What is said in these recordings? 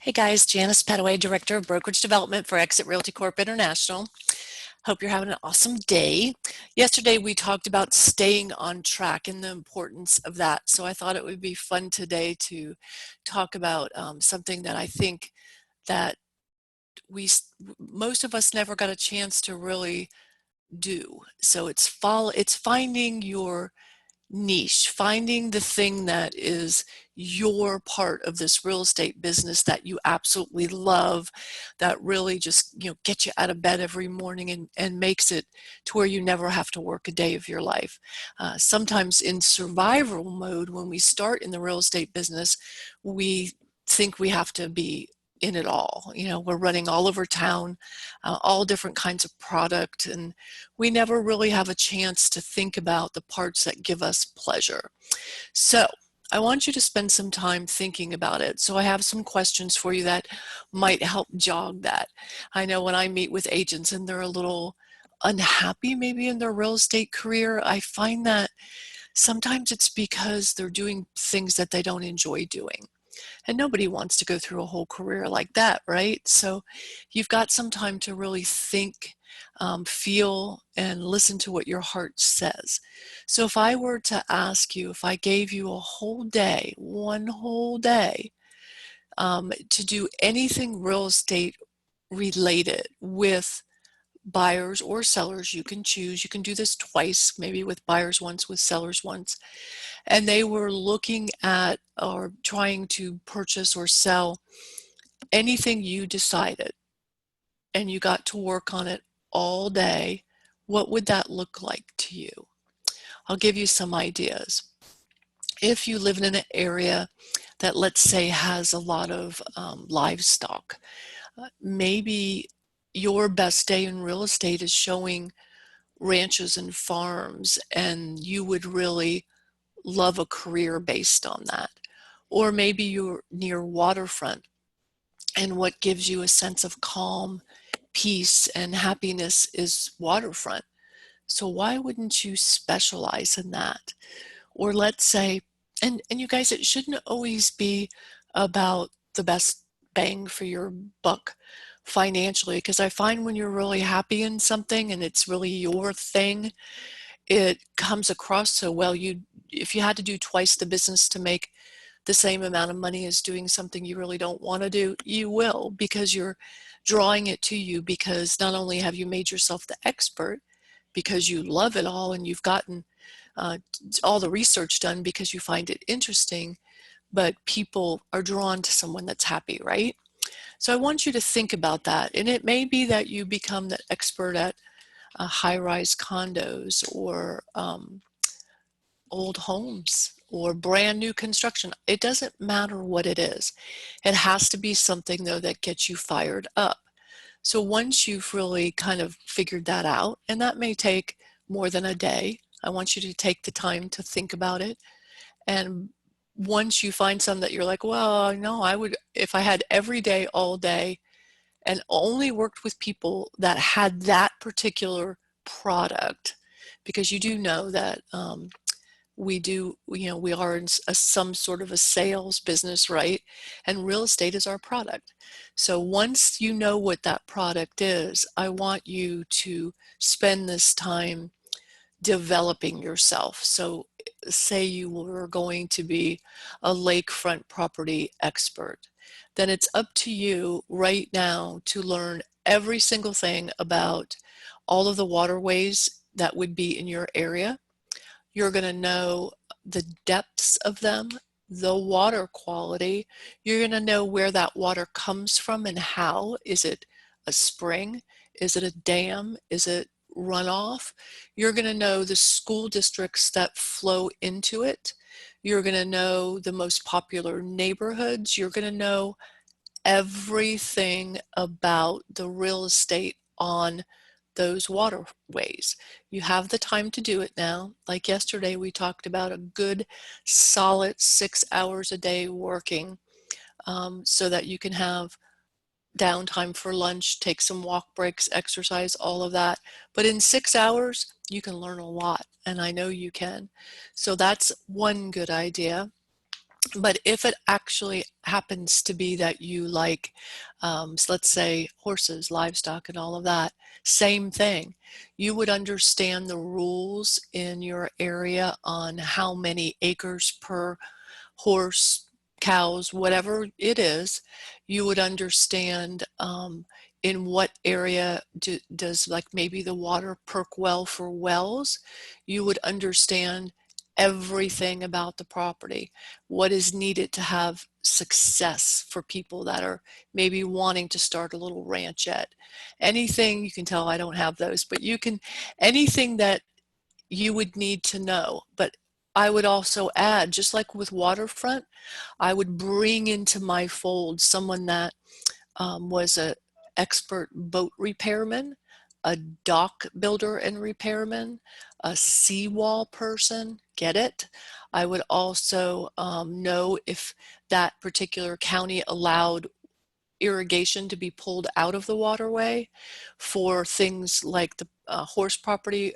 Hey guys, Janice Petteway, Director of Brokerage Development for Exit Realty Corp International. Hope you're having an awesome day. Yesterday we talked about staying on track and the importance of that. So I thought it would be fun today to talk about something that I think that most of us never got a chance to really do. So it's finding your niche, finding the thing that is your part of this real estate business that you absolutely love, that really just gets you out of bed every morning and makes it to where you never have to work a day of your life. Sometimes in survival mode, when we start in the real estate business, we think we have to be in it all. We're running all over town, all different kinds of product, and we never really have a chance to think about the parts that give us pleasure. So I want you to spend some time thinking about it. So I have some questions for you that might help jog that. I know when I meet with agents and they're a little unhappy maybe in their real estate career, I find that sometimes it's because they're doing things that they don't enjoy doing. And nobody wants to go through a whole career like that, right? So you've got some time to really think, feel, and listen to what your heart says. So if I were to ask you, if I gave you a whole day, one whole day, to do anything real estate related with buyers or sellers, you can choose. You can do this twice, maybe with buyers once, with sellers once, and they were looking at or trying to purchase or sell anything you decided, and you got to work on it all day, what would that look like to you? I'll give you some ideas. If you live in an area that, let's say, has a lot of livestock, maybe your best day in real estate is showing ranches and farms, and you would really love a career based on that. Or maybe you're near waterfront, and what gives you a sense of calm, peace, and happiness is waterfront. So why wouldn't you specialize in that? Or let's say, and you guys, it shouldn't always be about the best bang for your buck financially, because I find when you're really happy in something and it's really your thing, it comes across so well. If you had to do twice the business to make the same amount of money as doing something you really don't want to do, you will, because you're drawing it to you, because not only have you made yourself the expert because you love it all and you've gotten all the research done because you find it interesting, but people are drawn to someone that's happy, right? So I want you to think about that. And it may be that you become the expert at high-rise condos or old homes or brand new construction. It doesn't matter what it is. It has to be something, though, that gets you fired up. So once you've really kind of figured that out, and that may take more than a day, I want you to take the time to think about it. And once you find some that you're like, well, no, I would, if I had every day, all day, and only worked with people that had that particular product, because you do know that we are in some sort of a sales business, right? And real estate is our product. So once you know what that product is, I want you to spend this time developing yourself. So say you were going to be a lakefront property expert, then it's up to you right now to learn every single thing about all of the waterways that would be in your area. You're going to know the depths of them, the water quality. You're going to know where that water comes from and how. Is it a spring? Is it a dam? Is it runoff? You're going to know the school districts that flow into it. You're going to know the most popular neighborhoods. You're going to know everything about the real estate on those waterways. You have the time to do it now. Like yesterday, we talked about a good solid 6 hours a day working, so that you can have downtime for lunch, take some walk breaks, exercise, all of that. But in 6 hours, you can learn a lot, and I know you can. So that's one good idea. But if it actually happens to be that you like, so let's say horses, livestock, and all of that, same thing. You would understand the rules in your area on how many acres per horse, cows, whatever it is. You would understand in what area does like maybe the water perk well for wells. You would understand everything about the property, what is needed to have success for people that are maybe wanting to start a little ranchette. Anything, you can tell I don't have those, but you can, anything that you would need to know. But I would also add, just like with waterfront, I would bring into my fold someone that was an expert boat repairman, a dock builder and repairman, a seawall person, get it? I would also know if that particular county allowed irrigation to be pulled out of the waterway for things like the horse property,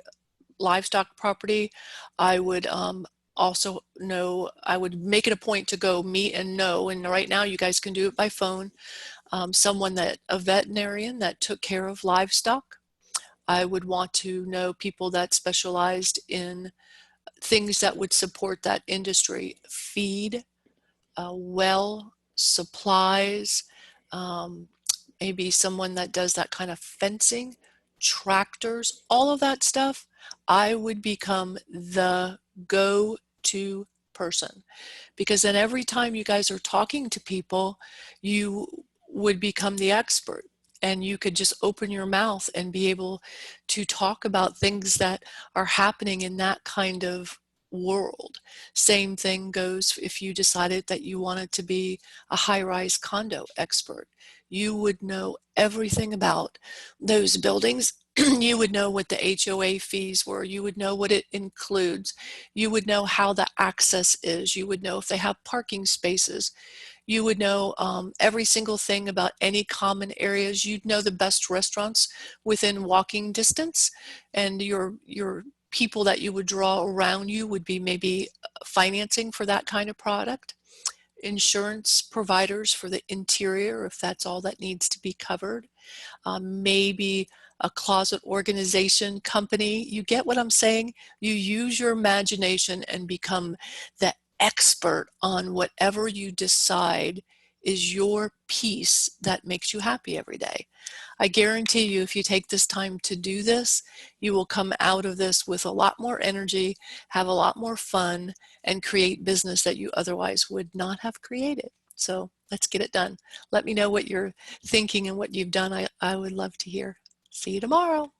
livestock property. I would also know, I would make it a point to go meet and know, and right now you guys can do it by phone, someone that, a veterinarian that took care of livestock. I would want to know people that specialized in things that would support that industry, feed, well, supplies, um, maybe someone that does that kind of fencing, tractors, all of that stuff. I would become the go-to person, because then every time you guys are talking to people, you would become the expert, and you could just open your mouth and be able to talk about things that are happening in that kind of world. Same thing goes if you decided that you wanted to be a high-rise condo expert. You would know everything about those buildings. You would know what the HOA fees were. You would know what it includes. You would know how the access is. You would know if they have parking spaces. You would know every single thing about any common areas. You'd know the best restaurants within walking distance, and your people that you would draw around you would be maybe financing for that kind of product, insurance providers for the interior if that's all that needs to be covered, maybe a closet organization company. You get what I'm saying? You use your imagination and become the expert on whatever you decide is your piece that makes you happy every day. I guarantee you, if you take this time to do this, you will come out of this with a lot more energy, have a lot more fun, and create business that you otherwise would not have created. So let's get it done. Let me know what you're thinking and what you've done. I would love to hear. See you tomorrow.